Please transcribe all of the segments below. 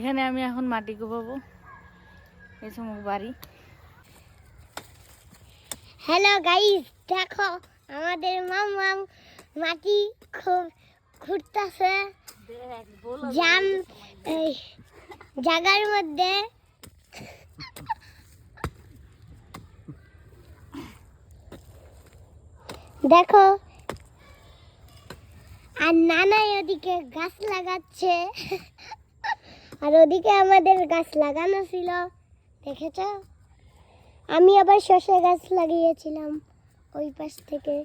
এখানে আমি এখন মাটি কোপাবো, এই সময় বাড়ি। হ্যালো গাইস, দেখো আমাদের মাম মাটি খুব ঘুরতেছে জাম এই জায়গার মধ্যে। দেখো আর নানা ওদিকে গাছ লাগাচ্ছে, আর ওদিকে আমাদের গাছ লাগানো ছিল, দেখেছো? আমি আবার শসা গাছ লাগিয়েছিলাম ওই পাশ থেকে।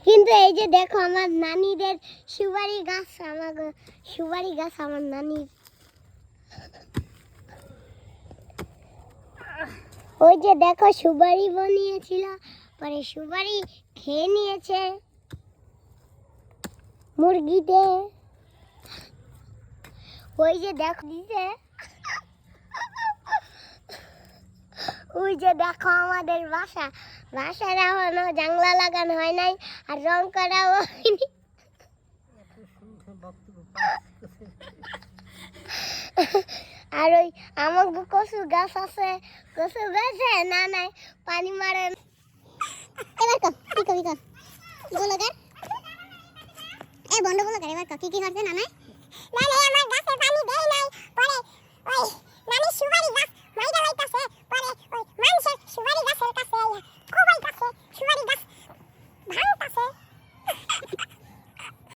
কিন্তু এই যে দেখো আমার নানিদের সুপারি গাছ, সুপারি গাছ আমার নানির। ওই যে দেখো সুপারি বানিয়েছিল, পরে সুপারি খেয়ে নিয়েছে মুরগিতে। ওই যে দেখো দিছে, ওই যে দেখো আমাদের বাসার এখনো জানলা লাগানো হয় নাই আর রং করাও হয়নি। আর ওই আমার কচু গাছ আছে, কচু গাছে না নাই পানি মারে। এবার কি কবি বলো গান, বন্ধ বলো গান। এবার কি করছে না নাই? আমার গাছে পানি দেয় নাই।